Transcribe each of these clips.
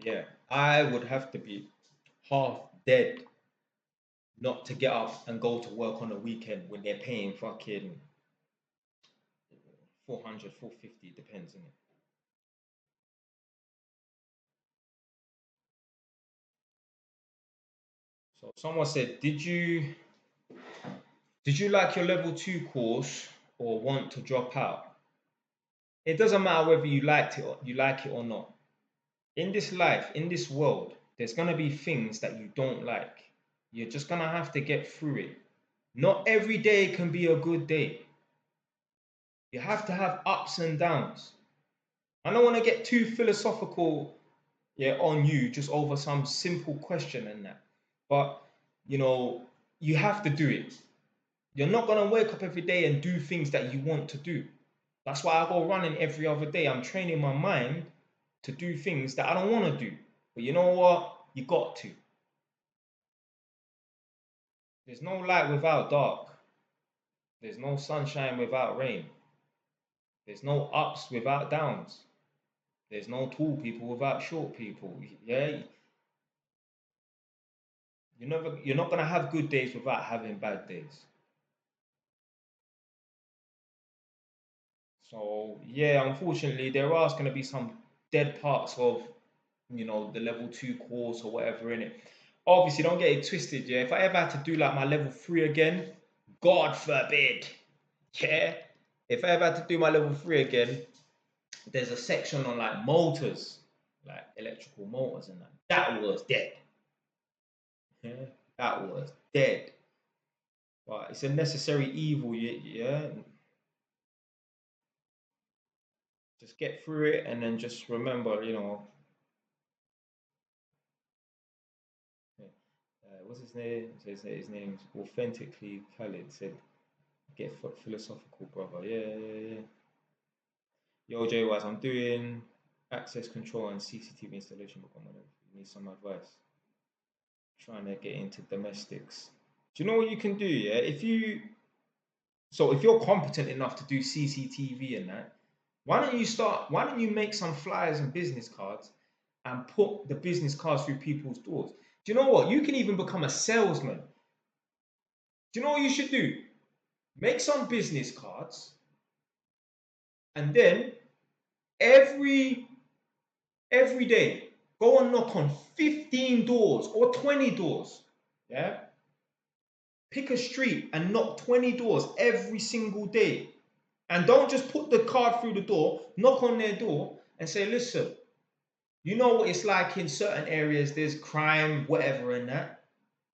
Yeah, I would have to be half dead not to get up and go to work on the weekend when they're paying fucking 400, 450, depends, innit? So someone said, did you like your level two course or want to drop out? It doesn't matter whether you like it or not. In this life, in this world, there's gonna be things that you don't like. You're just gonna have to get through it. Not every day can be a good day. You have to have ups and downs. I don't want to get too philosophical, yeah, on you just over some simple question and that. But you know, you have to do it. You're not gonna wake up every day and do things that you want to do. That's why I go running every other day. I'm training my mind to do things that I don't want to do. But you know what? You got to. There's no light without dark. There's no sunshine without rain. There's no ups without downs. There's no tall people without short people. Yeah, you're not gonna have good days without having bad days. So yeah, unfortunately, there are going to be some dead parts of the level two course or whatever in it. Obviously, don't get it twisted. Yeah, if I ever had to do like my level three again, God forbid. Yeah, if I ever had to do my level three again, there's a section on like motors, like electrical motors and that. That was dead. Yeah, that was dead. But it's a necessary evil. Yeah, just get through it and then just remember, what's his name? His name's authentically Khalid. Said, "Get philosophical, brother." Yeah, yeah, yeah. Yo, J Wise, I'm doing access control and CCTV installation. But you need some advice. Trying to get into domestics. Do you know what you can do? Yeah, if you're competent enough to do CCTV and that, why don't you start? Why don't you make some flyers and business cards and put the business cards through people's doors? Do you know what? You can even become a salesman. Do you know what you should do? Make some business cards, and then every every day go and knock on 15 doors or 20 doors. Yeah, pick a street and knock 20 doors every single day, and don't just put the card through the door. Knock on their door and say, listen, you know what it's like in certain areas, there's crime, whatever, and that.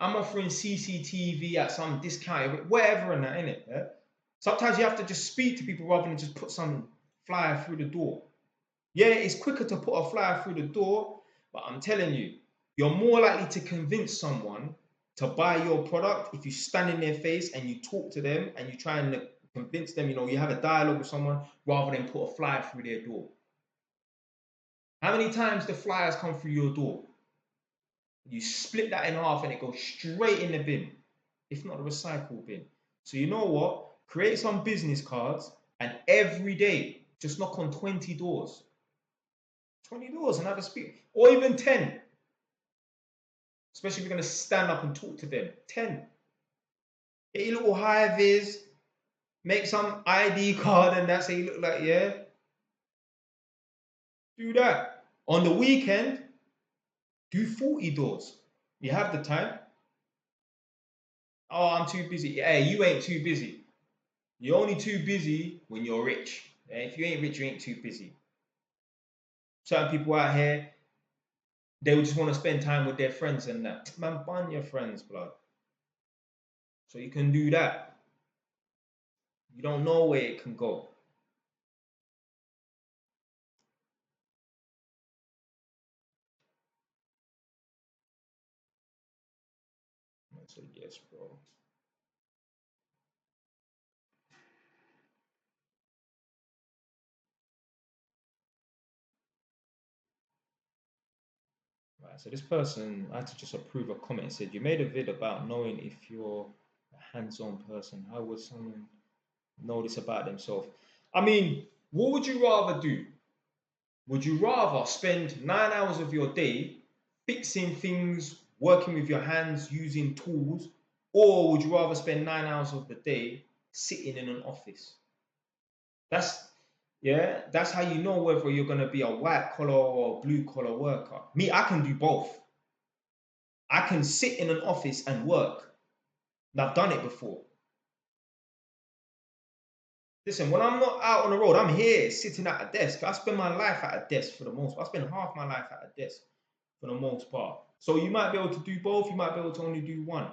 I'm offering CCTV at some discount, whatever, and that, innit? Yeah? Sometimes you have to just speak to people rather than just put some flyer through the door. Yeah, it's quicker to put a flyer through the door, but I'm telling you, you're more likely to convince someone to buy your product if you stand in their face and you talk to them and you try and convince them, you have a dialogue with someone rather than put a flyer through their door. How many times do flyers come through your door? You split that in half and it goes straight in the bin, if not the recycle bin. So you know what? Create some business cards and every day just knock on 20 doors. 20 doors and have a speak. Or even 10. Especially if you're going to stand up and talk to them. 10. Get your little high vis, make some ID card and that's how you look like, yeah. Do that. On the weekend, do 40 doors. You have the time. Oh, I'm too busy. Hey, you ain't too busy. You're only too busy when you're rich. If you ain't rich, you ain't too busy. Certain people out here, they would just want to spend time with their friends and that. Man, bun your friends, blood. So you can do that. You don't know where it can go. I said, yes, bro. Right, so this person, I had to just approve a comment. It said, you made a vid about knowing if you're a hands-on person. How would someone know this about themselves? I mean, what would you rather do? Would you rather spend 9 hours of your day fixing things, working with your hands, using tools, or would you rather spend 9 hours of the day sitting in an office? That's that's how you know whether you're gonna be a white collar or blue collar worker. Me, I can do both. I can sit in an office and work. And I've done it before. Listen, when I'm not out on the road, I'm here sitting at a desk. I spend my life at a desk for the most part. I spend half my life at a desk for the most part. So you might be able to do both, you might be able to only do one.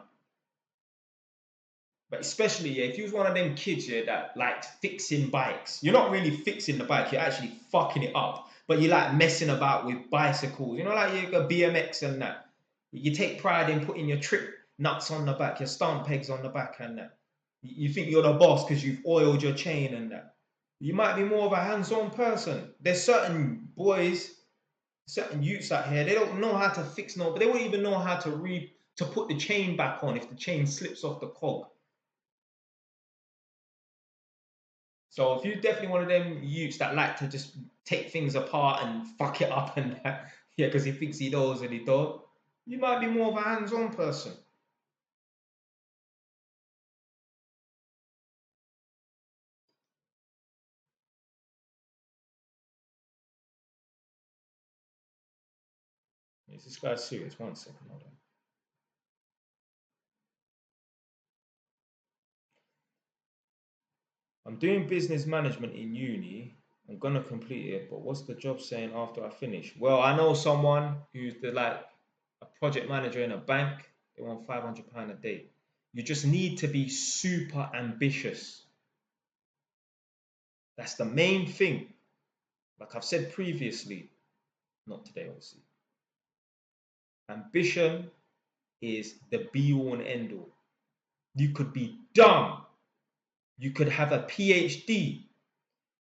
But especially if you was one of them kids that liked fixing bikes, you're not really fixing the bike, you're actually fucking it up. But you like messing about with bicycles, like you got BMX and that. You take pride in putting your trip nuts on the back, your stump pegs on the back and that. You think you're the boss because you've oiled your chain and that. You might be more of a hands-on person. There's certain boys, certain youths out here, they don't know how to fix but they won't even know how to put the chain back on if the chain slips off the cog. So if you're definitely one of them youths that like to just take things apart and fuck it up and that, yeah, because he thinks he knows and he don't, you might be more of a hands-on person. Is this guy serious? 1 second, hold on. I'm doing business management in uni. I'm gonna complete it, but what's the job saying after I finish? Well, I know someone who's a project manager in a bank. They want £500 a day. You just need to be super ambitious. That's the main thing. Like I've said previously, not today, obviously. Ambition is the be all and end all. You could be dumb. You could have a PhD.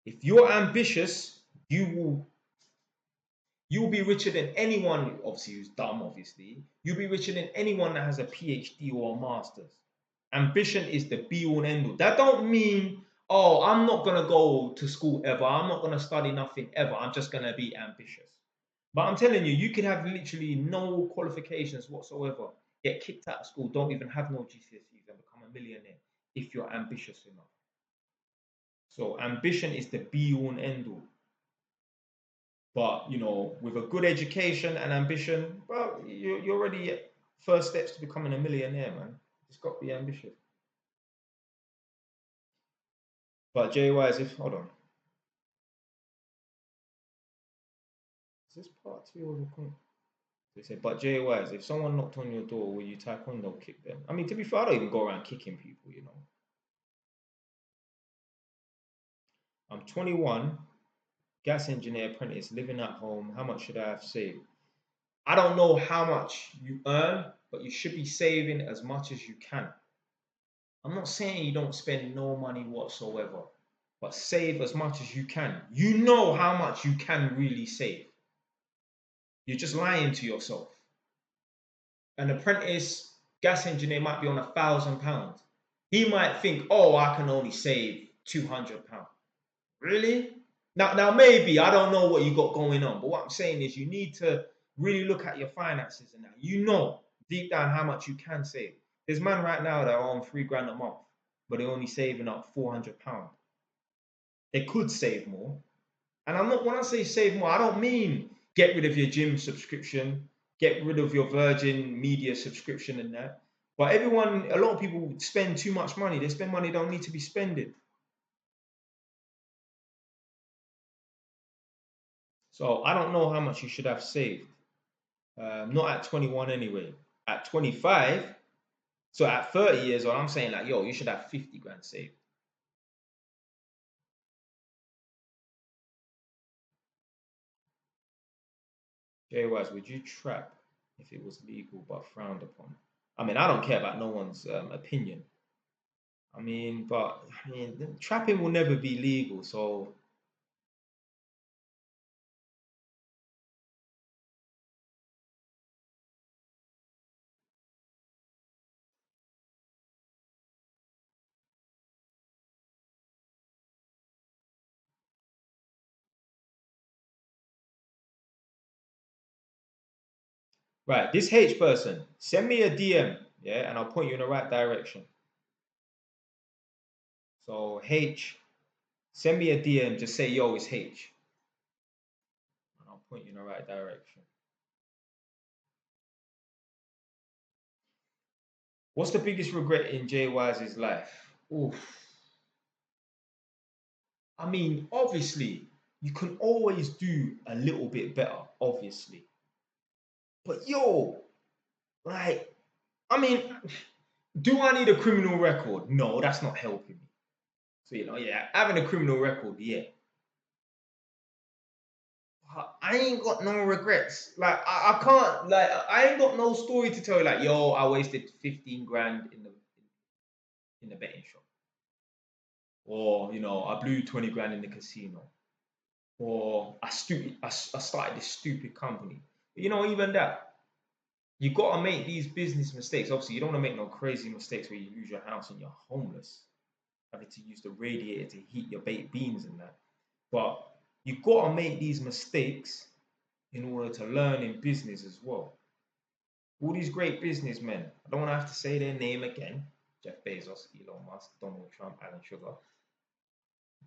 If you're ambitious, you will be richer than anyone, obviously, who's dumb, obviously. You'll be richer than anyone that has a PhD or a master's. Ambition is the be all and end all. That don't mean, oh, I'm not going to go to school ever. I'm not going to study nothing ever. I'm just going to be ambitious. But I'm telling you, you could have literally no qualifications whatsoever, get kicked out of school, don't even have no GCSEs and become a millionaire if you're ambitious enough. So ambition is the be all and end all. But with a good education and ambition, well, you're already at first steps to becoming a millionaire, man. Just got to be ambitious. But JY, hold on. Is this part two or the? They said, but JY, if someone knocked on your door, will you taekwondo kick them? I mean, to be fair, I don't even go around kicking people. I'm 21, gas engineer apprentice, living at home. How much should I have saved? I don't know how much you earn, but you should be saving as much as you can. I'm not saying you don't spend no money whatsoever, but save as much as you can. You know how much you can really save. You're just lying to yourself. An apprentice gas engineer might be on £1,000. He might think, oh, I can only save £200. Really? Now maybe I don't know what you got going on, but what I'm saying is you need to really look at your finances and that. You know deep down how much you can save. There's man right now that are on £3,000 a month, but they're only saving up £400. They could save more. And when I say save more, I don't mean get rid of your gym subscription, get rid of your Virgin Media subscription and that. But a lot of people spend too much money. They spend money they don't need to be spending. So I don't know how much you should have saved. Not at 21 anyway. At 25, so at 30 years old, I'm saying like, yo, you should have 50 grand saved. Jay Wise, would you trap if it was legal but frowned upon? I mean, I don't care about no one's opinion. But trapping will never be legal. So Right, this H person, send me a DM, yeah, and I'll point you in the right direction. So H, send me a DM, just say, yo, it's H. And I'll point you in the right direction. What's the biggest regret in Jay Wise's life? Oof. I mean, obviously, you can always do a little bit better, obviously. But yo, like, I mean, do I need a criminal record? No, that's not helping me. So, yeah, having a criminal record, yeah. I ain't got no regrets. Like, I can't, like, I ain't got no story to tell you, like, yo, I wasted 15 grand in the betting shop. Or, I blew 20 grand in the casino. Or I started this stupid company. Even that, you got to make these business mistakes. Obviously, you don't want to make no crazy mistakes where you lose your house and you're homeless, having to use the radiator to heat your baked beans and that. But you got to make these mistakes in order to learn in business as well. All these great businessmen, I don't want to have to say their name again. Jeff Bezos, Elon Musk, Donald Trump, Alan Sugar.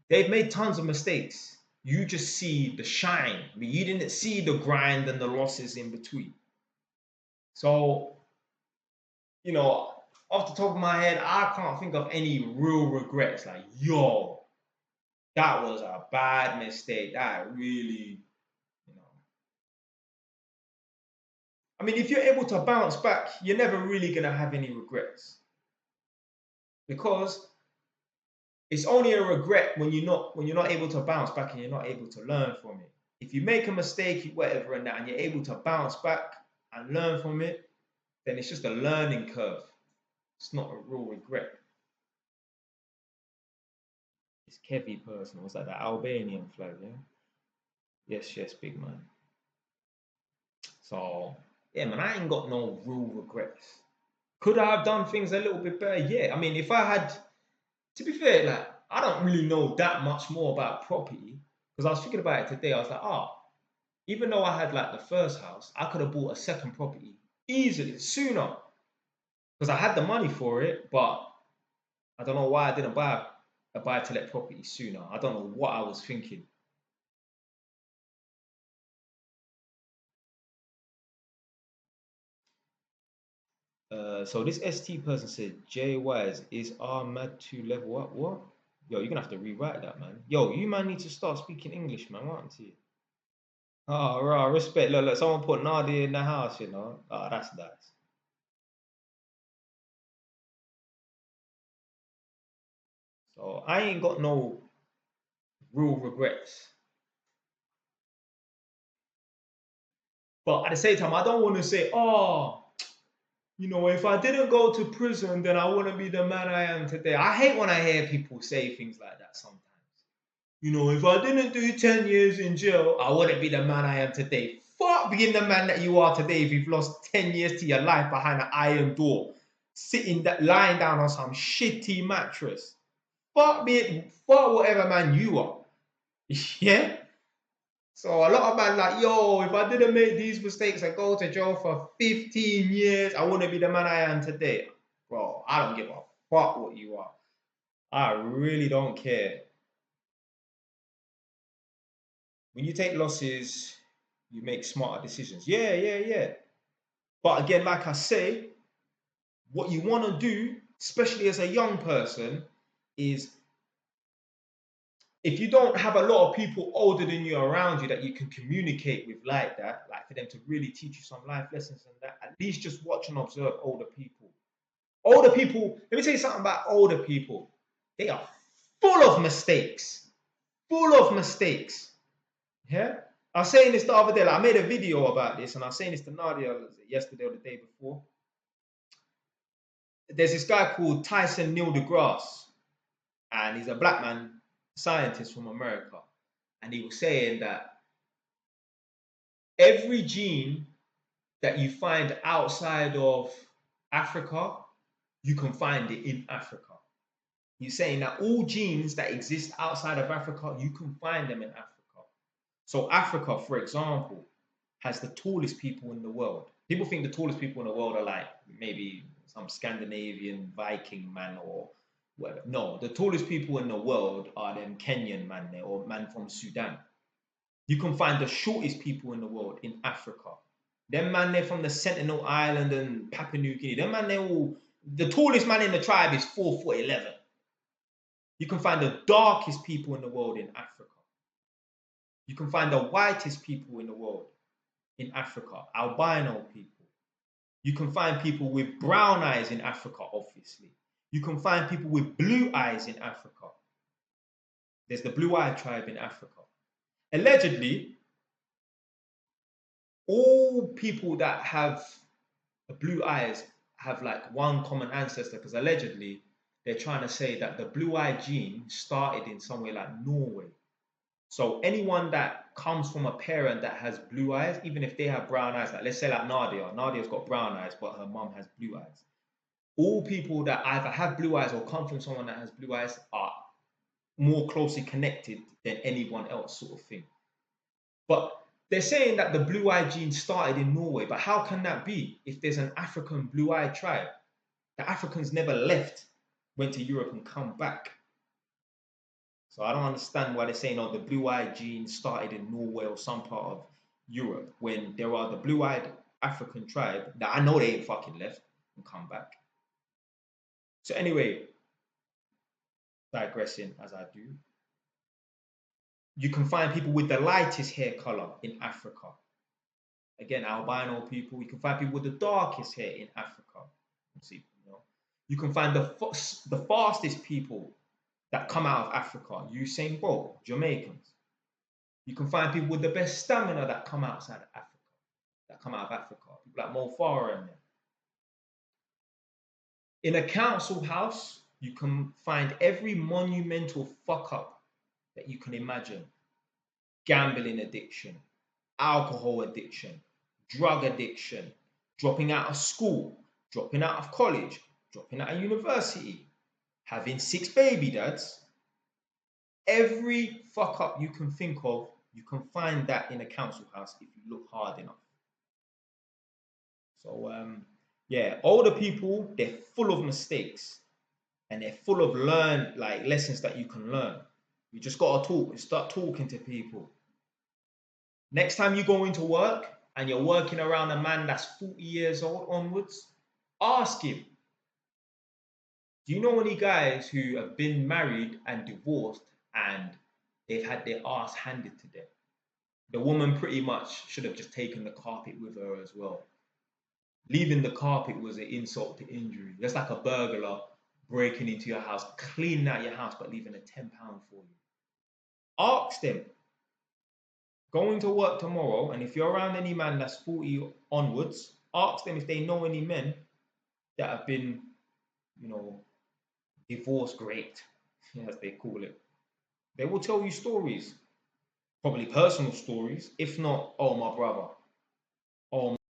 They've made tons of mistakes. You just see the shine. I mean, you didn't see the grind and the losses in between. So, off the top of my head, I can't think of any real regrets. Like, yo, that was a bad mistake. That really, I mean, if you're able to bounce back, you're never really going to have any regrets. Because it's only a regret when you're not able to bounce back and you're not able to learn from it. If you make a mistake, whatever, and that, and you're able to bounce back and learn from it, then it's just a learning curve. It's not a real regret. It's Kevy personal. What's that? The Albanian flag, yeah? Yes, big man. So, yeah, man, I ain't got no real regrets. Could I have done things a little bit better? Yeah. I mean, if I had, to be fair, like, I don't really know that much more about property because I was thinking about it today. I was like, even though I had like the first house, I could have bought a second property easily, sooner because I had the money for it, but I don't know why I didn't buy a buy-to-let property sooner. I don't know what I was thinking. So this ST person said, Jay Wise, is our mad to level up? What? Yo, you're gonna have to rewrite that, man. Yo, you man need to start speaking English, man, aren't you? Oh, raw respect. Look, someone put Nadia in the house, that's nice. So I ain't got no real regrets. But at the same time, I don't want to say, if I didn't go to prison, then I wouldn't be the man I am today. I hate when I hear people say things like that sometimes. If I didn't do 10 years in jail, I wouldn't be the man I am today. Fuck being the man that you are today if you've lost 10 years to your life behind an iron door, lying down on some shitty mattress. Fuck whatever man you are. Yeah? So a lot of man like, yo, if I didn't make these mistakes and go to jail for 15 years, I wouldn't be the man I am today. Bro, I don't give a fuck what you are. I really don't care. When you take losses, you make smarter decisions. Yeah. But again, like I say, what you want to do, especially as a young person, is if you don't have a lot of people older than you around you that you can communicate with like that, like for them to really teach you some life lessons and that, at least just watch and observe older people. Older people, let me tell you something about older people. They are full of mistakes. Full of mistakes. Yeah? I was saying this the other day, like I made a video about this, and I was saying this to Nadia yesterday or the day before. There's this guy called Tyson Neil deGrasse, and he's a black man scientist from America. And he was saying that every gene that you find outside of Africa, you can find it in Africa. He's saying that all genes that exist outside of Africa, you can find them in Africa. So Africa, for example, has the tallest people in the world. People think the tallest people in the world are like maybe some Scandinavian Viking man or whatever. No, the tallest people in the world are them Kenyan man there or man from Sudan. You can find the shortest people in the world in Africa. Them man there from the Sentinel Island and Papua New Guinea. Them man they all the tallest man in the tribe is 4'11". You can find the darkest people in the world in Africa. You can find the whitest people in the world in Africa, albino people. You can find people with brown eyes in Africa, obviously. You can find people with blue eyes in Africa. There's the blue-eyed tribe in Africa. Allegedly, all people that have blue eyes have like one common ancestor, because allegedly they're trying to say that the blue-eyed gene started in somewhere like Norway. So anyone that comes from a parent that has blue eyes, even if they have brown eyes, like let's say like Nadia's got brown eyes, but her mum has blue eyes. All people that either have blue eyes or come from someone that has blue eyes are more closely connected than anyone else, sort of thing. But they're saying that the blue-eyed gene started in Norway, but how can that be if there's an African blue-eyed tribe? The Africans never left, went to Europe and come back. So I don't understand why they're saying, oh, the blue-eyed gene started in Norway or some part of Europe, when there are the blue-eyed African tribe that I know they ain't fucking left and come back. So anyway, digressing as I do, you can find people with the lightest hair color in Africa. Again, albino people. You can find people with the darkest hair in Africa. You can find the fastest people that come out of Africa. Usain Bolt, Jamaicans. You can find people with the best stamina that come outside of Africa. That come out of Africa. People like Mo Farah and them. In a council house, you can find every monumental fuck up that you can imagine. Gambling addiction, alcohol addiction, drug addiction, dropping out of school, dropping out of college, dropping out of university, having 6 baby dads. Every fuck up you can think of, you can find that in a council house if you look hard enough. So, yeah, older people, they're full of mistakes and they're full of lessons that you can learn. You just got to talk and start talking to people. Next time you go into work and you're working around a man that's 40 years old onwards, ask him, do you know any guys who have been married and divorced and they've had their ass handed to them? The woman pretty much should have just taken the carpet with her as well. Leaving the carpet was an insult to injury. That's like a burglar breaking into your house, cleaning out your house, but leaving a £10 for you. Ask them. Going to work tomorrow, and if you're around any man that's 40 onwards, ask them if they know any men that have been, divorce great, as they call it. They will tell you stories, probably personal stories. If not, oh, my brother, oh,